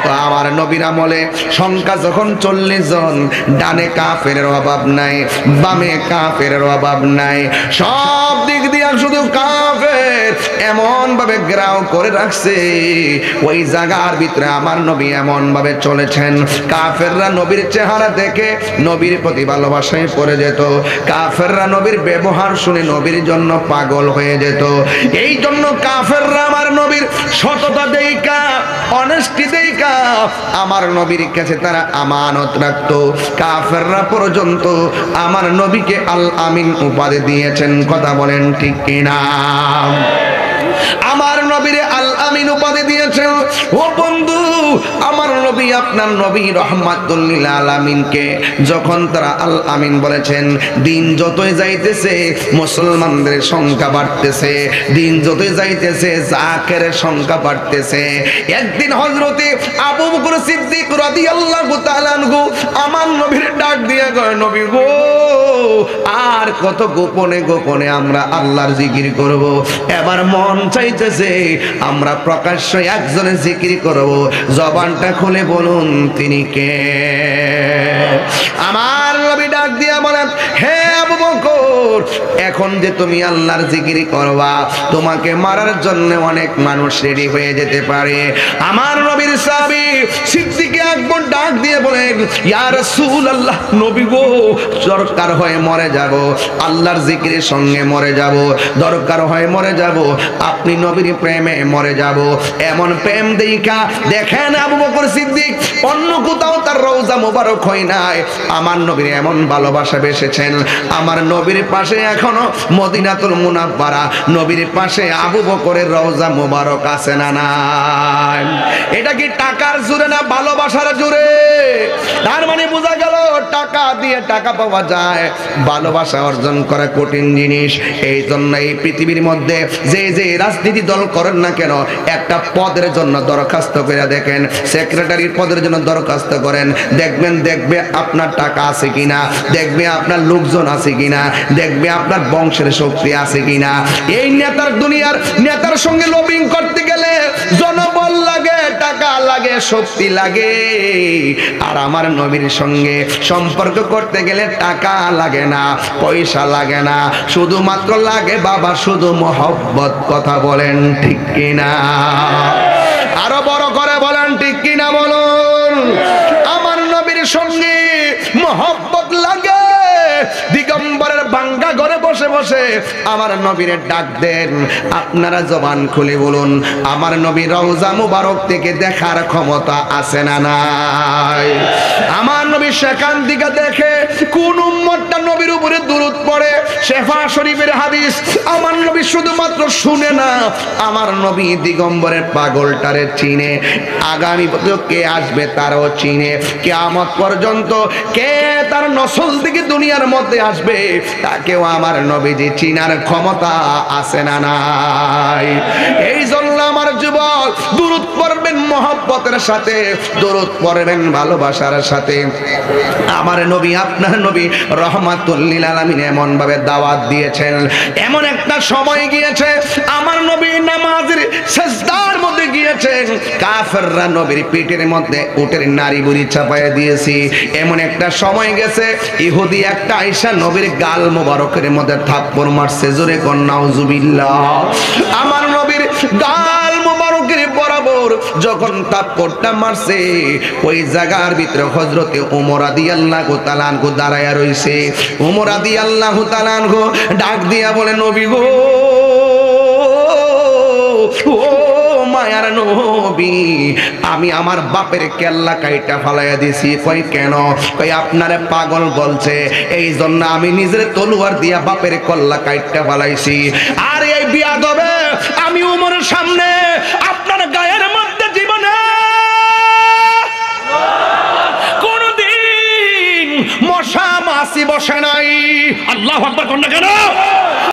তো আমার নবীর আমলে সংখ্যা যখন 40 জন, ডানে কাফেরের অভাব নাই, বামে কাফেরের অভাব নাই, সব দিক দিয়ে শুধু কাফের এমন ভাবে গ্রাও করে রাখছে। ওই জায়গার ভিতরে আমার নবী এমন ভাবে চলেছেন, কাফেররা নবীর চেহারা দেখে নবীর প্রতি ভালোবাসায় পড়ে যেত, কাফেররা নবীর ব্যবহার শুনে নবীর জন্য পাগল হয়ে যেত। এই জন্য কাফেররা আমার নবীর সততা দেইকা, অনেস্টি দেইকা আমার নবীর কাছে তারা আমানত রাখতো। কাফেররা পর্যন্ত আমার নবীকে আল আমিন উপাধি দিয়েছেন। কথা বলেন ঠিক কিনা? আমার নবীরে আল আমিন উপাধি দিয়েছেন। ও বন্ধু, আমার নবী আপনার নবী রহমাতুল লিল আলামিনকে যখন তারা আল আমিন বলেছেন, দিন যতই যাইতেছে মুসলমানদের সংখ্যা বাড়তেছে, দিন যতই যাইতেছে জাকেরের সংখ্যা বাড়তেছে। একদিন হযরতে আবু বকর সিদ্দিক রাদিয়াল্লাহু তাআলা আনহু আমার নবীর ডাক দিয়ে কয়, নবী গো, আর কত গোপনে গোপনে আমরা আল্লাহর জিকির করব, এবার মন চাইতেছে আমরা প্রকাশ্য একজনের জিকির করব, জবানটা খুলে বলুন তিনি কে? আমার নবী ডাক দিয়া বলেন, হে আবু বকর, এখন যে তুমি আল্লাহর জিকির করবা, তোমাকে মারার জন্য অনেক মানুষ রেডি হয়ে যেতে পারে। আমার নবীর সাহাবী সিদ্দিক আকবর ডাক দিয়ে বলেন, ইয়া রাসূলুল্লাহ, নবী গো, দরকার হয় মরে যাব, আল্লাহর জিকিরের সঙ্গে মরে যাব, দরকার হয় মরে যাব, আপনি নবীর প্রেমে মরে যাব। এমন প্রেম দেইখা দেখেন আবু বকর সিদ্দিক অন্য কোথাও তার রওজা মোবারক হয় নাই, আমার নবীর এমন ভালোবাসা বেসেছেন। আমার নবীর পাশে এখনো মদিনাতুল মুনাওয়ারা, নবীর পাশে আবু বকরের রওজা মোবারক আছে না নাই? এটা কি টাকার জোরে না ভালোবাসার জোরে? তার মানে বোঝা গেল টাকা দিয়ে টাকা পাওয়া যায়, ভালোবাসা অর্জন করা কঠিন জিনিস। এই জন্য এই পৃথিবীর মধ্যে যে যে রাজনীতি দল করেন না কেন, একটা পদের জন্য দরখাস্ত করে দেখেন, সেক্রেটারির পদের জন্য দরখাস্ত করেন, দেখবে আপনার টাকা আছে কিনা, দেখবে আপনার লোকজন আছে কিনা, দেখবে আপনার বংশের শক্তি আছে কিনা। এই নেতার, দুনিয়ার নেতার সঙ্গে লবিং করতে গেলে জনবল লাগে, টাকা লাগে, শক্তি লাগে। আর আমার নবীর সঙ্গে সম্পর্ক করতে গেলে টাকা লাগে না, পয়সা লাগে না, শুধুমাত্র লাগে বাবা শুধু মহব্বত। কথা বলেন ঠিক কিনা? আরো বড় করে বলেন ঠিক কিনা বলুন। আমার নবীর সঙ্গে মহব্বত লাগে। দিগম্বরের ভাঙ্গা ঘরে বসে বসে আমার নবীর ডাক দেন। আপনারা জবান খুলে বলুন, আমার নবী রওজা মুবারক থেকে দেখার ক্ষমতা আছে না নাই? আমার নবী সেখান থেকে দেখে কোন উম্মতটা নবীর উপরে দুরূদ পড়ে। শেফা শরীফের হাদিস, আমার নবী শুধুমাত্র শুনে না, আমার নবী দিগম্বরের পাগলটারে চিনে, আগামী বছর কে আসবে তারও চিনে, কিয়ামত পর্যন্ত কে তার নসল থেকে দুনিয়ার মধ্যে আসবে তাকেও আমার নবীজি চিনার ক্ষমতা আছে না নাই? এই জন্য আমার যুবক, দুরূদ পড়বেন মহব্বতের সাথে, দুরূদ পড়বেন ভালোবাসার সাথে। আমার নবী, আপনার নবী রহমাতুল লিল আলামিন এমন ভাবে দাওয়াত দিয়েছেন। এমন একটা সময় গিয়েছে আমার নবী নামাজের সিজদার মধ্যে গিয়েছেন, কাফেররা নবীর পিঠের মধ্যে উটের নাড়ি বুড়ি চাপায়া দিয়েছে। এমন একটা সময় গেছে ইহুদি একটা আয়েশা নবীর গাল মোবারকের মধ্যে থাপ্পড় মারছে। জোরে কোন নাউজুবিল্লাহ। আমার নবীর গাল মোবারকের বরাবর যখন থাপ্পড়টা মারছে, ওই জায়গার ভিতরে হযরতে ওমর রাদিয়াল্লাহু তাআলা আনহু দাঁড়ায়া রইছে। ওমর রাদিয়াল্লাহু তাআলা আনহু ডাক দিয়া বলে, নবী গো, ও মায়ার নবী, আমি আমার বাপের কেল্লা কাইটা ফালাইয়া দিছি। কই কেন? কই আপনারে পাগল বলছে, এই জন্য আমি নিজের তলোয়ার দিয়া বাপের কল্লা কাইটা ফালাইছি। আর এই বিয়াদবে আমি ওমরের সামনে আপনার গায়ের মধ্যে জীবনে কোনদিন মশা মাছি বসে নাই। আল্লাহু আকবার। কোন কেন?